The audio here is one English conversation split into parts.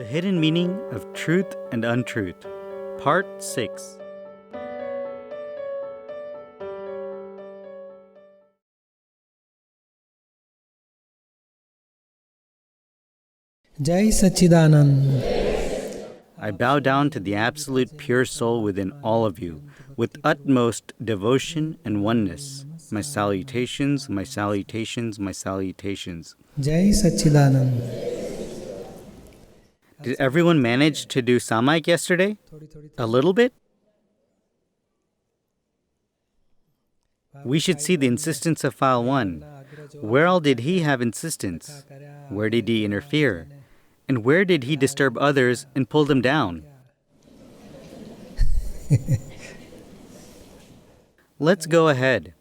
hidden meaning of truth and untruth. Part-06. Jai Sachidanand. I bow down to the absolute pure soul within all of you, with utmost devotion and oneness. My salutations, my salutations, my salutations. Jai Sachidanand. Did everyone manage to do Samaik yesterday? A little bit? We should see the insistence of file 1. Where all did he have insistence? Where did he interfere? And where did he disturb others and pull them down? Let's go ahead.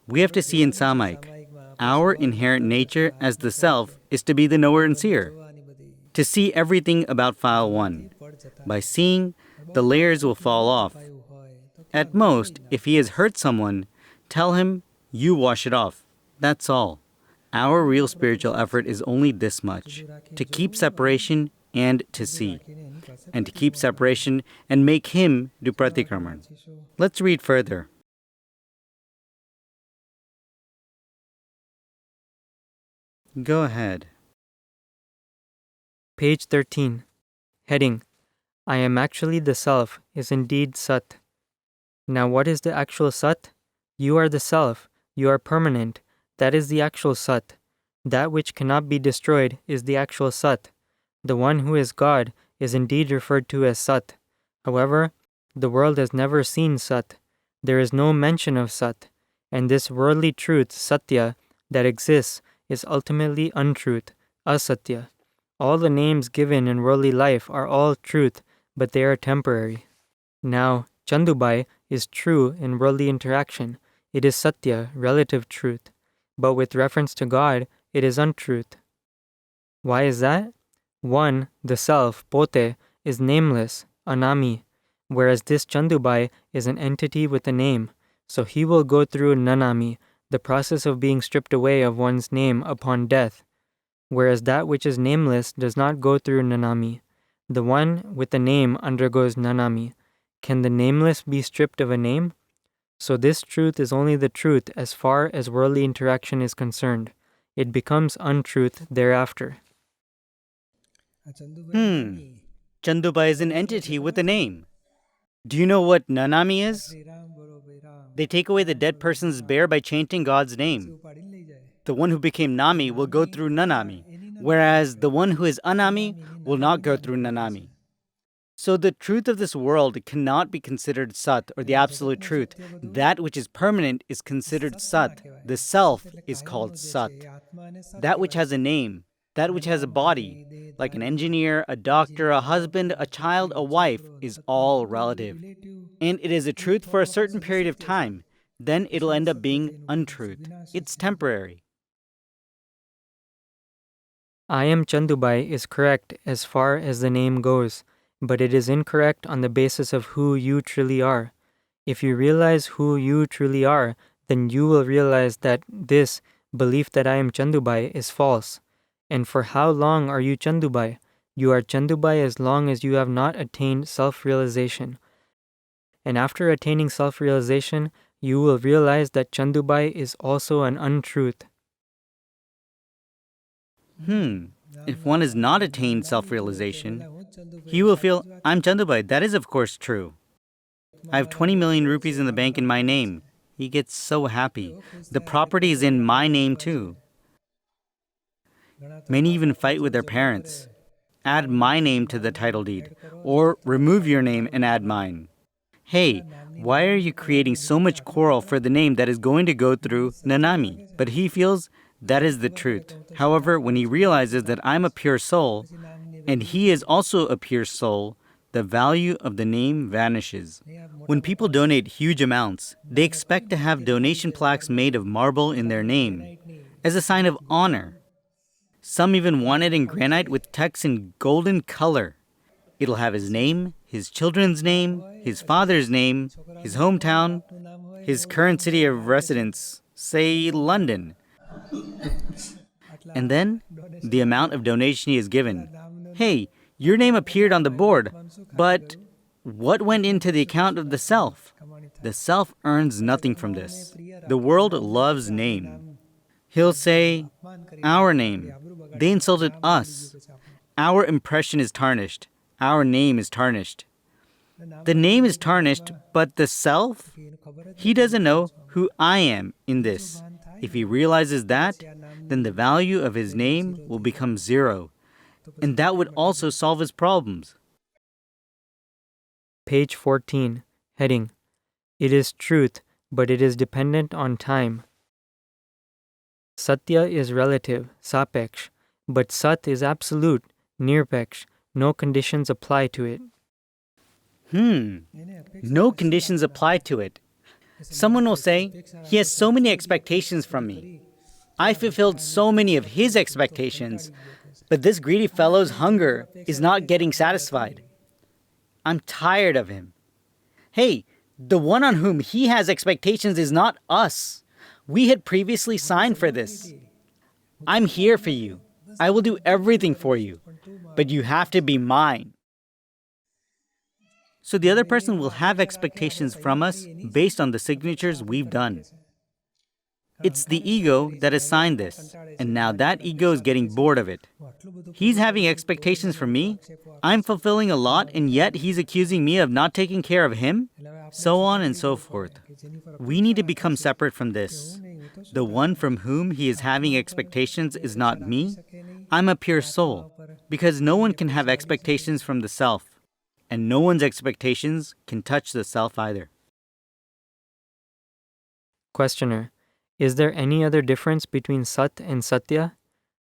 We have to see in Samaik. Our inherent nature as the self is to be the knower and seer, to see everything about file 1. By seeing, the layers will fall off. At most, if he has hurt someone, tell him, you wash it off. That's all. Our real spiritual effort is only this much, to keep separation and to see, and to keep separation and make him do pratikraman. Let's read further. Go ahead. Page 13. Heading: I am actually the Self is indeed Sat. Now what is the actual Sat? You are the Self. You are permanent. That is the actual Sat. That which cannot be destroyed is the actual Sat. The one who is God is indeed referred to as Sat. However, the world has never seen Sat. There is no mention of Sat. And this worldly truth, Satya, that exists is ultimately untruth, Asatya. All the names given in worldly life are all truth, but they are temporary. Now, Chandubai is true in worldly interaction. It is Satya, relative truth. But with reference to God, it is untruth. Why is that? 1. The Self, Pote, is nameless, Anami, whereas this Chandubai is an entity with a name, so he will go through Nanami, the process of being stripped away of one's name upon death, whereas that which is nameless does not go through Nanami. The one with a name undergoes Nanami. Can the nameless be stripped of a name? So this truth is only the truth as far as worldly interaction is concerned. It becomes untruth thereafter. Chandubai is an entity with a name. Do you know what Nanami is? They take away the dead person's bear by chanting God's name. The one who became Nami will go through Nanami, whereas the one who is Anami will not go through Nanami. So the truth of this world cannot be considered Sat, or the absolute truth. That which is permanent is considered Sat. The Self is called Sat. That which has a name, that which has a body, like an engineer, a doctor, a husband, a child, a wife, is all relative. And it is a truth for a certain period of time. Then it'll end up being untruth. It's temporary. I am Chandubai is correct as far as the name goes, but it is incorrect on the basis of who you truly are. If you realize who you truly are, then you will realize that this belief that I am Chandubai is false. And for how long are you Chandubai? You are Chandubai as long as you have not attained self-realization. And after attaining self-realization, you will realize that Chandubai is also an untruth. If one has not attained self-realization, he will feel, I'm Chandubai. That is of course true. I have 20 million rupees in the bank in my name. He gets so happy. The property is in my name too. Many even fight with their parents. Add my name to the title deed, or remove your name and add mine. Hey, why are you creating so much quarrel for the name that is going to go through Nanami? But he feels that is the truth. However, when he realizes that I'm a pure soul, and he is also a pure soul, the value of the name vanishes. When people donate huge amounts, they expect to have donation plaques made of marble in their name, as a sign of honor. Some even want it in granite with text in golden color. It'll have his name, his children's name, his father's name, his hometown, his current city of residence, say London. And then, the amount of donation he has given. Hey, your name appeared on the board, but what went into the account of the self? The self earns nothing from this. The world loves name. He'll say, our name. They insulted us. Our impression is tarnished. Our name is tarnished. The name is tarnished, but the self? He doesn't know who I am in this. If he realizes that, then the value of his name will become zero. And that would also solve his problems. Page 14. Heading. It is truth, but it is dependent on time. Satya is relative, sapeksh, but Sat is absolute, nirpeksh. No conditions apply to it. No conditions apply to it. Someone will say, he has so many expectations from me. I fulfilled so many of his expectations, but this greedy fellow's hunger is not getting satisfied. I'm tired of him. Hey, the one on whom he has expectations is not us. We had previously signed for this. I'm here for you. I will do everything for you, but you have to be mine. So the other person will have expectations from us based on the signatures we've done. It's the ego that has signed this, and now that ego is getting bored of it. He's having expectations from me, I'm fulfilling a lot, and yet he's accusing me of not taking care of him, so on and so forth. We need to become separate from this. The one from whom he is having expectations is not me. I'm a pure soul, because no one can have expectations from the self, and no one's expectations can touch the self either. Questioner. Is there any other difference between Sat and Satya?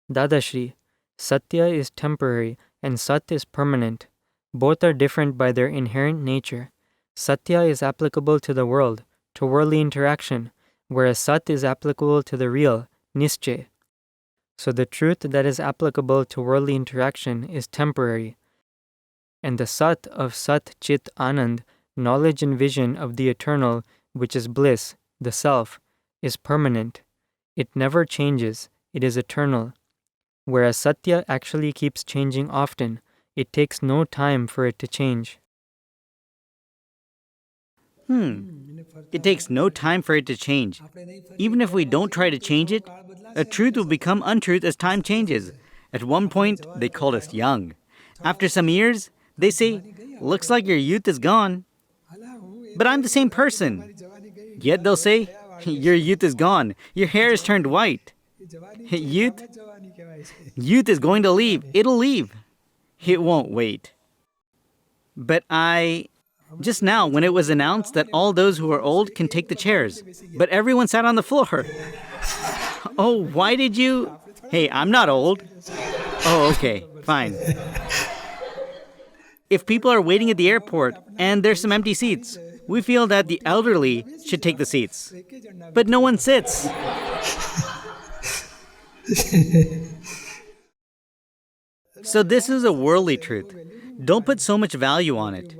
Dadashri. Satya is temporary and Sat is permanent. Both are different by their inherent nature. Satya is applicable to the world, to worldly interaction, whereas Sat is applicable to the real, nischay. So the truth that is applicable to worldly interaction is temporary, and the Sat of Sat Chit Anand, knowledge and vision of the eternal, which is bliss, the self, is permanent. It never changes, it is eternal. Whereas Satya actually keeps changing often, it takes no time for it to change. It takes no time for it to change. Even if we don't try to change it, a truth will become untruth as time changes. At one point, they called us young. After some years, they say, looks like your youth is gone. But I'm the same person. Yet they'll say, your youth is gone. Your hair has turned white. Youth is going to leave. It'll leave. It won't wait. But just now, when it was announced that all those who are old can take the chairs, but everyone sat on the floor. Oh, why did you? Hey, I'm not old. Oh, okay, fine. If people are waiting at the airport and there's some empty seats, we feel that the elderly should take the seats. But no one sits. So this is a worldly truth. Don't put so much value on it.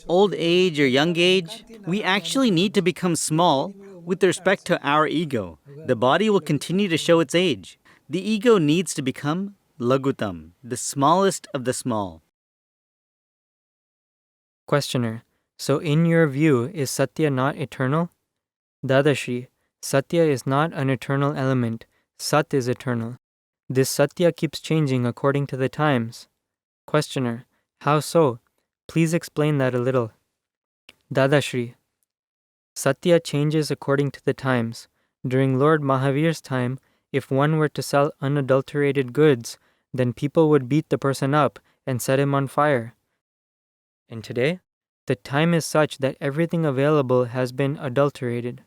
Old age or young age, we actually need to become small with respect to our ego. The body will continue to show its age. The ego needs to become lagutam, the smallest of the small. Questioner. So in your view, is Satya not eternal? Dadashri. Satya is not an eternal element. Sat is eternal. This Satya keeps changing according to the times. Questioner. How so? Please explain that a little. Dadashri. Satya changes according to the times. During Lord Mahavir's time, if one were to sell unadulterated goods, then people would beat the person up and set him on fire. And today, the time is such that everything available has been adulterated.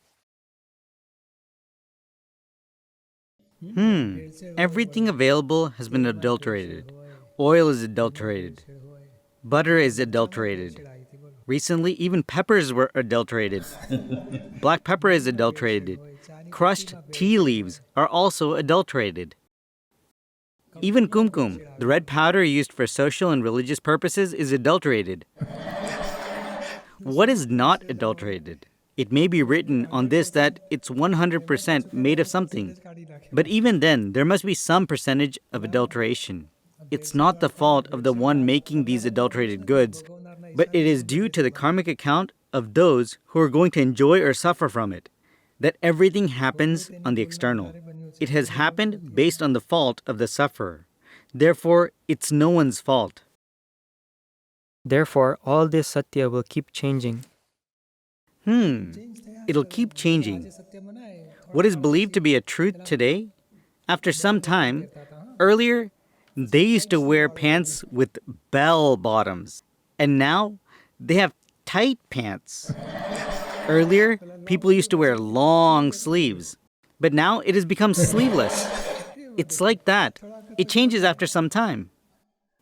Everything available has been adulterated. Oil is adulterated. Butter is adulterated. Recently, even peppers were adulterated. Black pepper is adulterated. Crushed tea leaves are also adulterated. Even kumkum, the red powder used for social and religious purposes, is adulterated. What is not adulterated? It may be written on this that it's 100% made of something. But even then, there must be some percentage of adulteration. it's not the fault of the one making these adulterated goods, but it is due to the karmic account of those who are going to enjoy or suffer from it, that everything happens on the external. It has happened based on the fault of the sufferer. Therefore, it's no one's fault. Therefore, all this Satya will keep changing. It'll keep changing. What is believed to be a truth today, after some time, earlier, they used to wear pants with bell bottoms, and now they have tight pants. Earlier, people used to wear long sleeves, but now it has become sleeveless. It's like that. It changes after some time.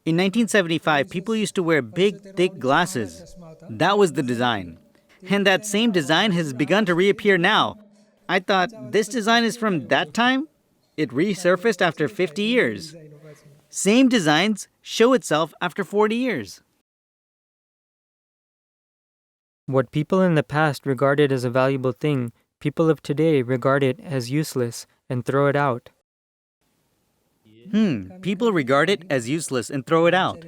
In 1975, people used to wear big, thick glasses. That was the design. And that same design has begun to reappear now. I thought, this design is from that time? It resurfaced after 50 years. Same designs show itself after 40 years. What people in the past regarded as a valuable thing, people of today regard it as useless and throw it out. People regard it as useless and throw it out.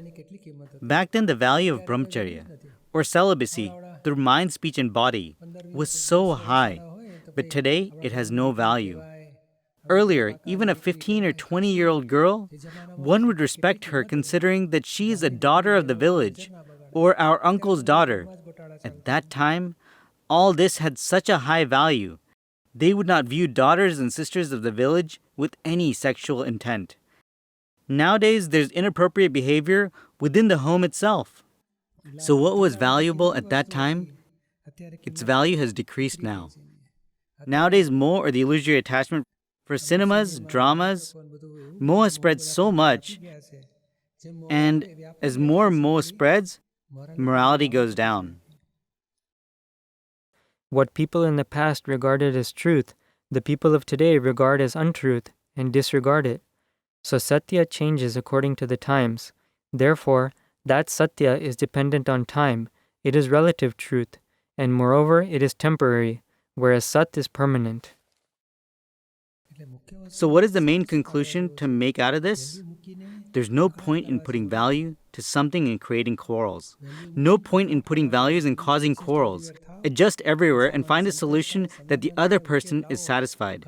Back then, the value of brahmacharya, or celibacy, through mind, speech, and body, was so high. But today, it has no value. Earlier, even a 15 or 20-year-old girl, one would respect her considering that she is a daughter of the village, or our uncle's daughter. At that time, all this had such a high value. They would not view daughters and sisters of the village with any sexual intent. Nowadays, there's inappropriate behavior within the home itself. So what was valuable at that time, its value has decreased now. Nowadays, moh or the illusory attachment for cinemas, dramas, moh has spread so much, and as more moh spreads, morality goes down. What people in the past regarded as truth, the people of today regard as untruth and disregard it. So Satya changes according to the times. Therefore, that Satya is dependent on time. It is relative truth, and moreover, it is temporary, whereas Sat is permanent. So what is the main conclusion to make out of this? There's no point in putting value to something and creating quarrels. No point in putting values and causing quarrels. Adjust everywhere and find a solution that the other person is satisfied.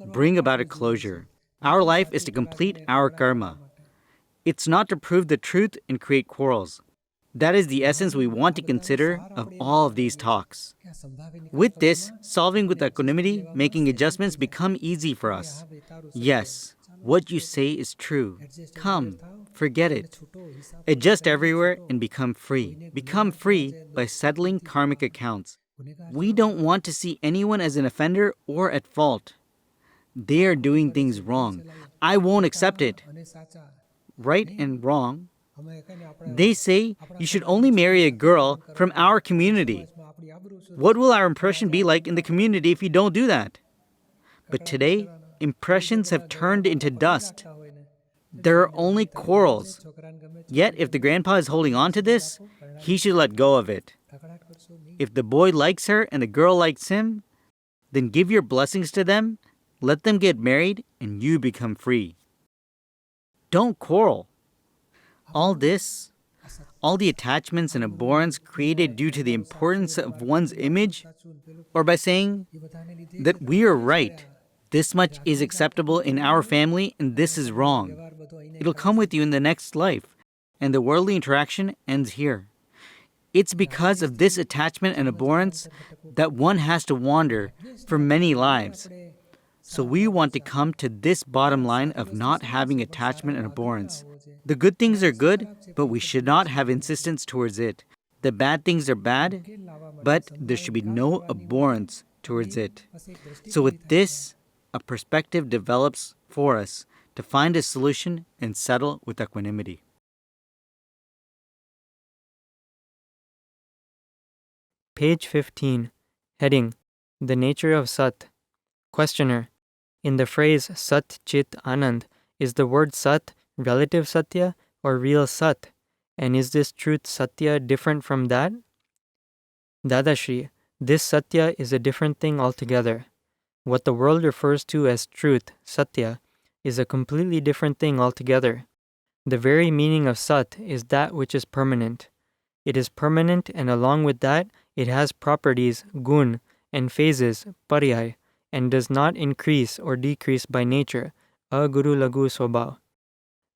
Bring about a closure. Our life is to complete our karma. It's not to prove the truth and create quarrels. That is the essence we want to consider of all of these talks. With this, solving with equanimity, making adjustments become easy for us. Yes, what you say is true. Come, forget it. Adjust everywhere and become free. Become free by settling karmic accounts. We don't want to see anyone as an offender or at fault. They are doing things wrong. I won't accept it. Right and wrong. They say you should only marry a girl from our community. What will our impression be like in the community if you don't do that? But today, impressions have turned into dust. There are only quarrels. Yet, if the grandpa is holding on to this, he should let go of it. If the boy likes her and the girl likes him, then give your blessings to them, let them get married, and you become free. Don't quarrel. All this, all the attachments and abhorrence created due to the importance of one's image, or by saying that we are right, this much is acceptable in our family and this is wrong. It'll come with you in the next life, and the worldly interaction ends here. It's because of this attachment and abhorrence that one has to wander for many lives. So we want to come to this bottom line of not having attachment and abhorrence. The good things are good, but we should not have insistence towards it. The bad things are bad, but there should be no abhorrence towards it. So with this, a perspective develops for us to find a solution and settle with equanimity. Page 15. Heading: The Nature of Sat. Questioner: In the phrase Sat Chit Anand, is the word Sat relative Satya or real Sat? And is this truth Satya different from that? Dada Shri: This Satya is a different thing altogether. What the world refers to as truth, Satya, is a completely different thing altogether. The very meaning of Sat is that which is permanent. It is permanent, and along with that, it has properties, gun, and phases, paryay, and does not increase or decrease by nature, aguru lagu swabhav.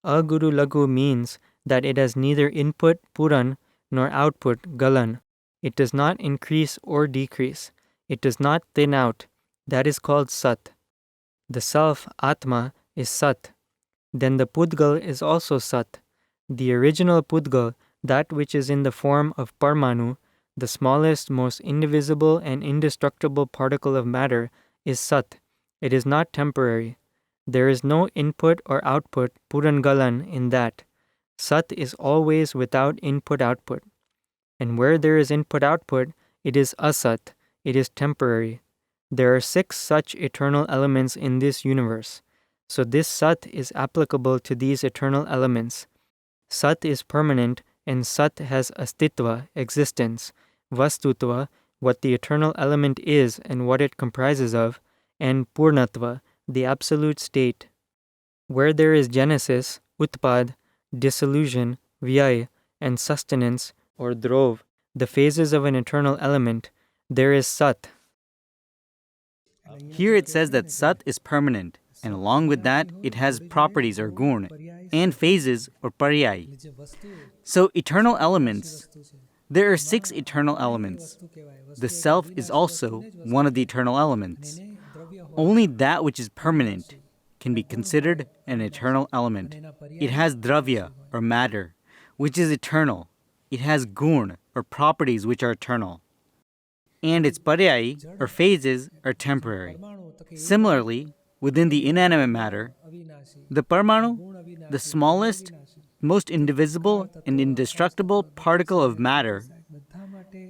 Aguru lagu means that it has neither input, puran, nor output, galan. It does not increase or decrease. It does not thin out. That is called Sat. The self, Atma, is Sat. Then the Pudgal is also Sat. The original Pudgal, that which is in the form of Parmanu, the smallest, most indivisible and indestructible particle of matter, is Sat. It is not temporary. There is no input or output, Purangalan, in that. Sat is always without input-output. And where there is input-output, it is Asat. It is temporary. There are 6 such eternal elements in this universe. So this Sat is applicable to these eternal elements. Sat is permanent, and Sat has astitva, existence, vastutva, what the eternal element is and what it comprises of, and purnatva, the absolute state. Where there is genesis, utpad, dissolution, vyay, and sustenance, or drov, the phases of an eternal element, there is Sat. Here it says that Sat is permanent, and along with that, it has properties or gun, and phases or paryay. So eternal elements, there are 6 eternal elements. The self is also one of the eternal elements. Only that which is permanent can be considered an eternal element. It has dravya or matter, which is eternal. It has gun or properties which are eternal. And its paryay or phases are temporary. Similarly, within the inanimate matter, the Parmanu, the smallest, most indivisible and indestructible particle of matter,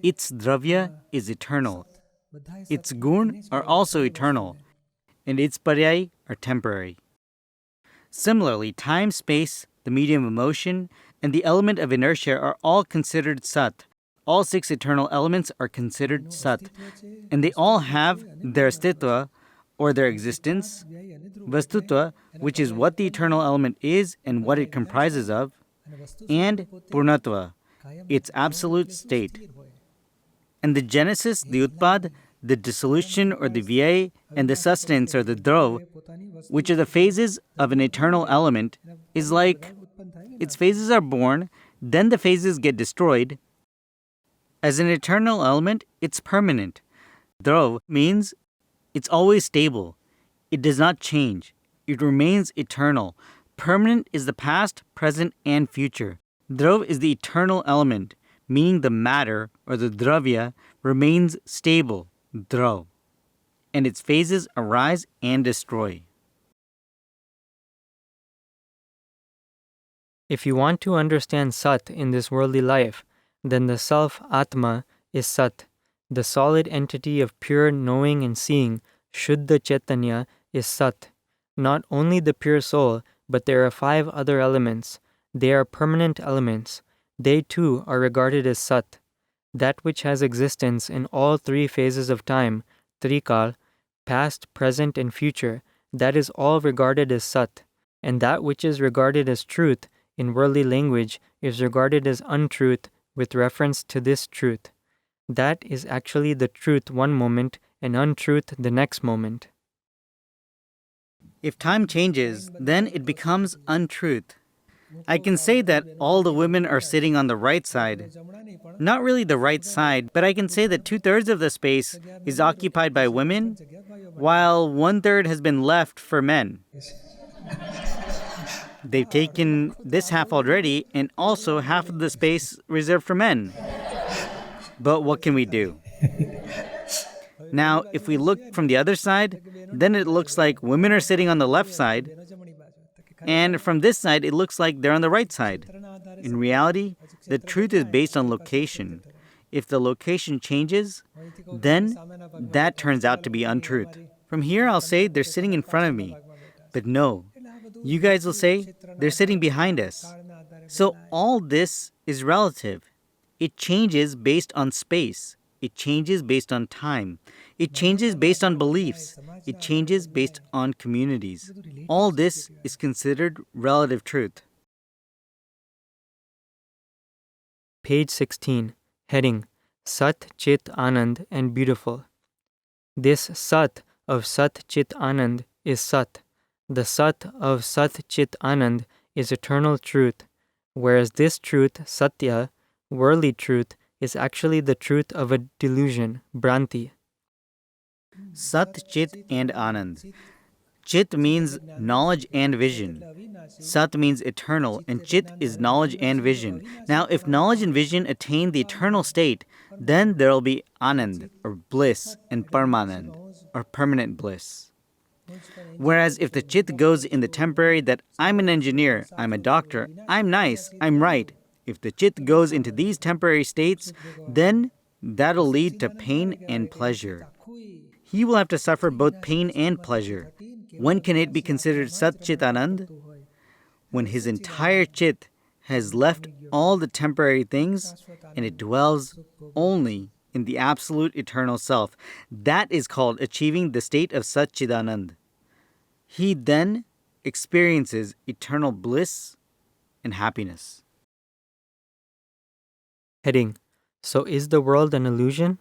its dravya is eternal. Its gun are also eternal, and its paryay are temporary. Similarly, time, space, the medium of motion, and the element of inertia are all considered Sat. All 6 eternal elements are considered Sat, and they all have their astitva, or their existence, vastutva, which is what the eternal element is and what it comprises of, and purnatva, its absolute state. And the genesis, the utpad, the dissolution or the vyay, and the sustenance or the drov, which are the phases of an eternal element, is like its phases are born, then the phases get destroyed. As an eternal element, it's permanent. Drov means it's always stable. It does not change. It remains eternal. Permanent is the past, present, and future. Drov is the eternal element, meaning the matter or the dravya remains stable, drov, and its phases arise and destroy. If you want to understand Sat in this worldly life, then the self, Atma, is Sat. The solid entity of pure knowing and seeing, Shuddha Chaitanya, is Sat. Not only the pure soul, but there are 5 other elements. They are permanent elements. They too are regarded as Sat. That which has existence in all 3 phases of time, Trikal, past, present, and future, that is all regarded as Sat. And that which is regarded as truth in worldly language is regarded as untruth with reference to this truth. That is actually the truth one moment and untruth the next moment. If time changes, then it becomes untruth. I can say that all the women are sitting on the right side. Not really the right side, but I can say that 2/3 of the space is occupied by women, while 1/3 has been left for men. They've taken this half already, and also half of the space reserved for men. But what can we do? Now, if we look from the other side, then it looks like women are sitting on the left side, and from this side, it looks like they're on the right side. In reality, the truth is based on location. If the location changes, then that turns out to be untruth. From here, I'll say they're sitting in front of me. But no, you guys will say they're sitting behind us. So all this is relative. It changes based on space. It changes based on time. It changes based on beliefs. It changes based on communities. All this is considered relative truth. Page 16. Heading: Sat, Chit, Anand, and Beautiful. This Sat of Sat, Chit, Anand is Sat. The Sat of Sat, Chit, Anand is eternal truth, whereas this truth, Satya, worldly truth, is actually the truth of a delusion, Bhranti. Sat, Chit, and Anand. Chit means knowledge and vision. Sat means eternal, and Chit is knowledge and vision. Now, if knowledge and vision attain the eternal state, then there will be Anand, or bliss, and Paramanand, or permanent bliss. Whereas if the Chit goes in the temporary that I'm an engineer, I'm a doctor, I'm nice, I'm right, if the Chit goes into these temporary states, then that'll lead to pain and pleasure. He will have to suffer both pain and pleasure. When can it be considered Sat Chit Anand? When his entire Chit has left all the temporary things and it dwells only in the absolute eternal self. That is called achieving the state of Sat Chit Anand. He then experiences eternal bliss and happiness. Heading: So is the world an illusion?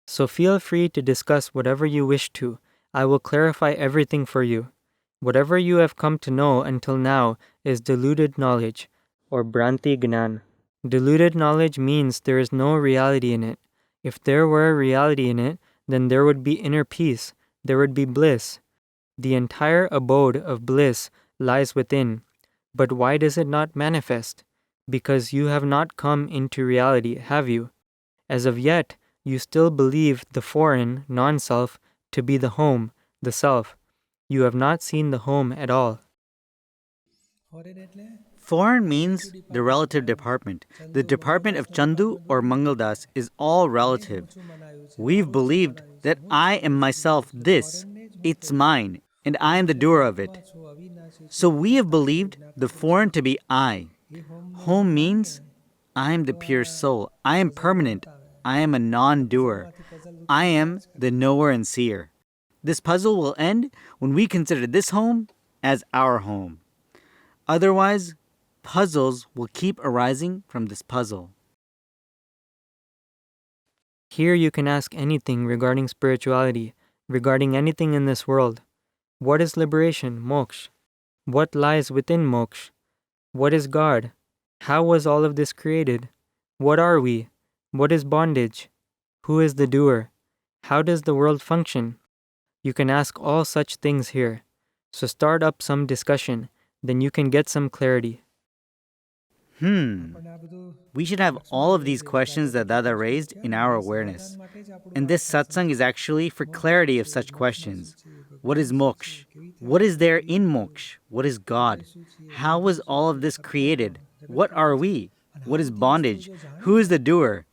So feel free to discuss whatever you wish to. I will clarify everything for you. Whatever you have come to know until now is deluded knowledge, or Bhranti Gnan. Deluded knowledge means there is no reality in it. If there were a reality in it, then there would be inner peace, there would be bliss. The entire abode of bliss lies within. But why does it not manifest? Because you have not come into reality, have you? As of yet, you still believe the foreign, non-self, to be the home, the self. You have not seen the home at all. Foreign means the relative department. The department of Chandu or Mangaldas is all relative. We've believed that I am myself this, it's mine, and I am the doer of it. So we have believed the foreign to be I. Home means I am the pure soul. I am permanent. I am a non-doer. I am the knower and seer. This puzzle will end when we consider this home as our home. Otherwise, puzzles will keep arising from this puzzle. Here you can ask anything regarding spirituality, regarding anything in this world. What is liberation, moksha? What lies within moksha? What is God? How was all of this created? What are we? What is bondage? Who is the doer? How does the world function? You can ask all such things here. So start up some discussion, then you can get some clarity. We should have all of these questions that Dada raised in our awareness. And this satsang is actually for clarity of such questions. What is moksha? What is there in moksha? What is God? How was all of this created? What are we? What is bondage? Who is the doer?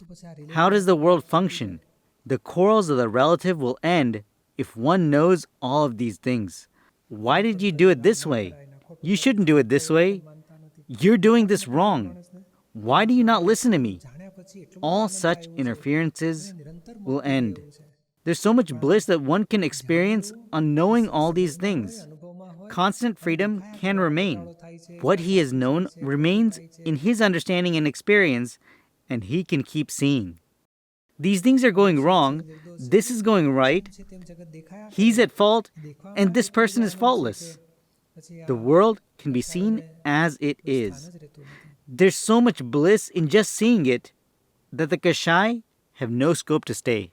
How does the world function? The quarrels of the relative will end if one knows all of these things. Why did you do it this way? You shouldn't do it this way. You're doing this wrong. Why do you not listen to me? All such interferences will end. There's so much bliss that one can experience on knowing all these things. Constant freedom can remain. What he has known remains in his understanding and experience, and he can keep seeing. These things are going wrong, this is going right, he's at fault, and this person is faultless. The world can be seen as it is. There's so much bliss in just seeing it that the Kashai have no scope to stay.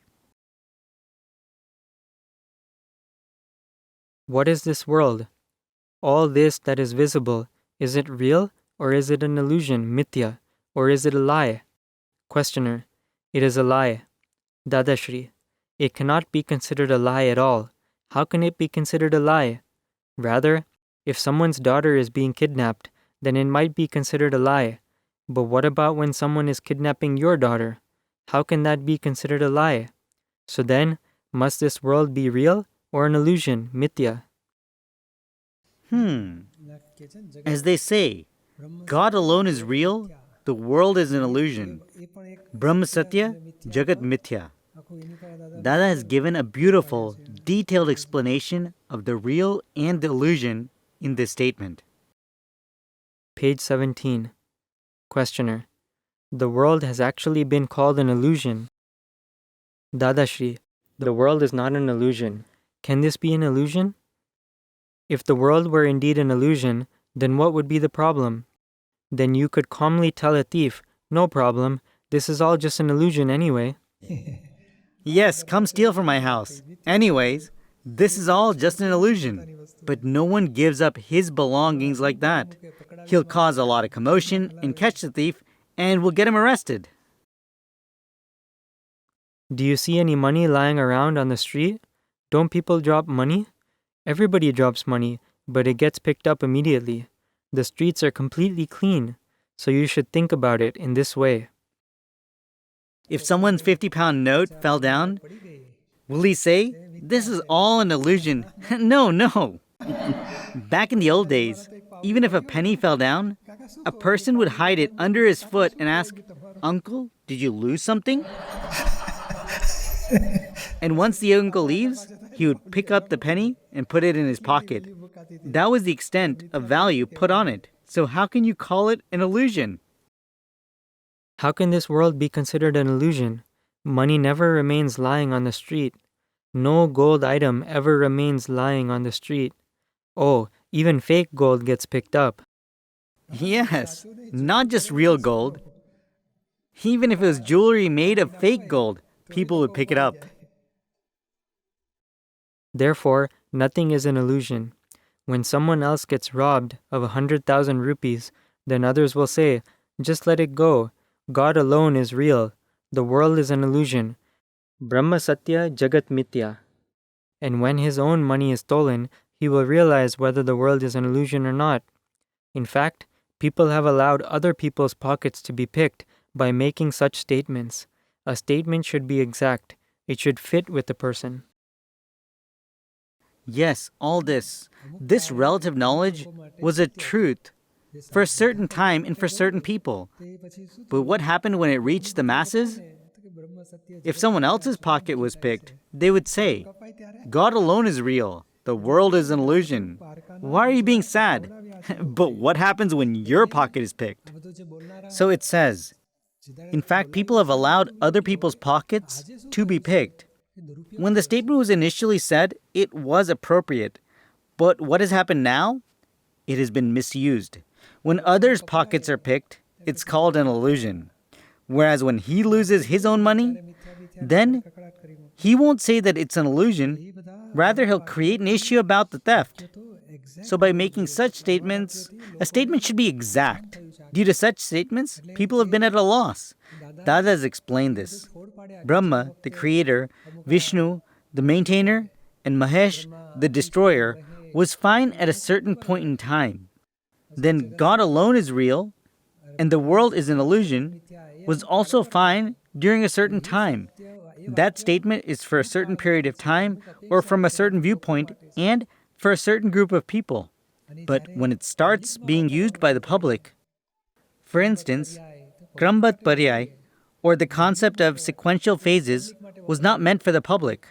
What is this world? All this that is visible, is it real or is it an illusion, mithya, or is it a lie? Questioner: It is a lie. Dadashri: It cannot be considered a lie at all. How can it be considered a lie? Rather, if someone's daughter is being kidnapped, then it might be considered a lie. But what about when someone is kidnapping your daughter? How can that be considered a lie? So then, must this world be real or an illusion, mithya? As they say, God alone is real, the world is an illusion. Brahma Satya, Jagat Mithya. Dada has given a beautiful, detailed explanation of the real and the illusion in this statement. Page 17. Questioner: The world has actually been called an illusion. Dadashri, the world is not an illusion. Can this be an illusion? If the world were indeed an illusion, then what would be the problem? Then you could calmly tell a thief, no problem, this is all just an illusion anyway. Yes, come steal from my house. Anyways, this is all just an illusion. But no one gives up his belongings like that. He'll cause a lot of commotion and catch the thief, and we'll get him arrested. Do you see any money lying around on the street? Don't people drop money? Everybody drops money, but it gets picked up immediately. The streets are completely clean, so you should think about it in this way. If someone's 50-pound note fell down, will he say, "This is all an illusion"? No. Back in the old days, even if a penny fell down, a person would hide it under his foot and ask, "Uncle, did you lose something?" And once the uncle leaves, he would pick up the penny and put it in his pocket. That was the extent of value put on it. So how can you call it an illusion? How can this world be considered an illusion? Money never remains lying on the street. No gold item ever remains lying on the street. Oh, even fake gold gets picked up. Yes, not just real gold. Even if it was jewelry made of fake gold, people would pick it up. Therefore, nothing is an illusion. When someone else gets robbed of 100,000 rupees, then others will say, just let it go. God alone is real. The world is an illusion. Brahma Satya Jagat Mithya. And when his own money is stolen, he will realize whether the world is an illusion or not. In fact, people have allowed other people's pockets to be picked by making such statements. A statement should be exact. It should fit with the person. Yes, all this relative knowledge was a truth for a certain time and for certain people. But what happened when it reached the masses? If someone else's pocket was picked, they would say, God alone is real. The world is an illusion. Why are you being sad? But what happens when your pocket is picked? So it says, in fact, people have allowed other people's pockets to be picked. When the statement was initially said, it was appropriate. But what has happened now? It has been misused. When others' pockets are picked, it's called an illusion. Whereas when he loses his own money, then he won't say that it's an illusion. Rather, he'll create an issue about the theft. So by making such statements, a statement should be exact. Due to such statements, people have been at a loss. Dada has explained this. Brahma, the creator, Vishnu, the maintainer, and Mahesh, the destroyer, was fine at a certain point in time. Then God alone is real, and the world is an illusion, was also fine during a certain time. That statement is for a certain period of time or from a certain viewpoint and for a certain group of people. But when it starts being used by the public, for instance, Krambat-Paryay, or the concept of sequential phases, was not meant for the public.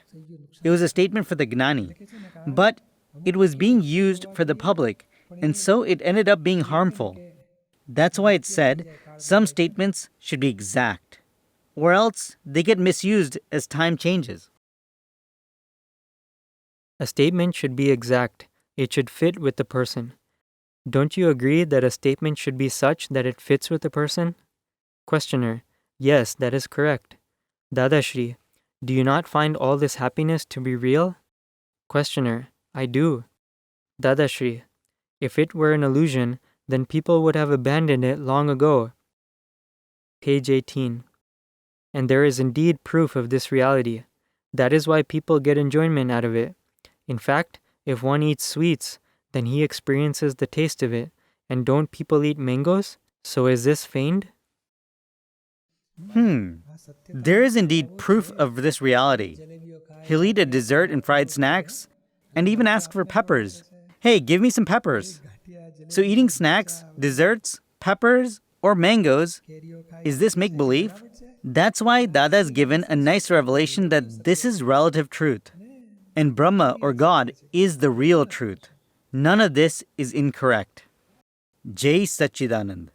It was a statement for the Gnani. But it was being used for the public, and so it ended up being harmful. That's why it said some statements should be exact, or else they get misused as time changes. A statement should be exact. It should fit with the person. Don't you agree that a statement should be such that it fits with the person? Questioner: Yes, that is correct. Dadashri: Do you not find all this happiness to be real? Questioner: I do. Dadashri: If it were an illusion, then people would have abandoned it long ago. Page 18. And there is indeed proof of this reality. That is why people get enjoyment out of it. In fact, if one eats sweets, then he experiences the taste of it. And don't people eat mangoes? So is this feigned? There is indeed proof of this reality. He'll eat a dessert and fried snacks, and even ask for peppers. Hey, give me some peppers. So eating snacks, desserts, peppers, or mangoes, is this make-believe? That's why Dada has given a nice revelation that this is relative truth. And Brahma or God is the real truth. None of this is incorrect. Jai Satchidanand.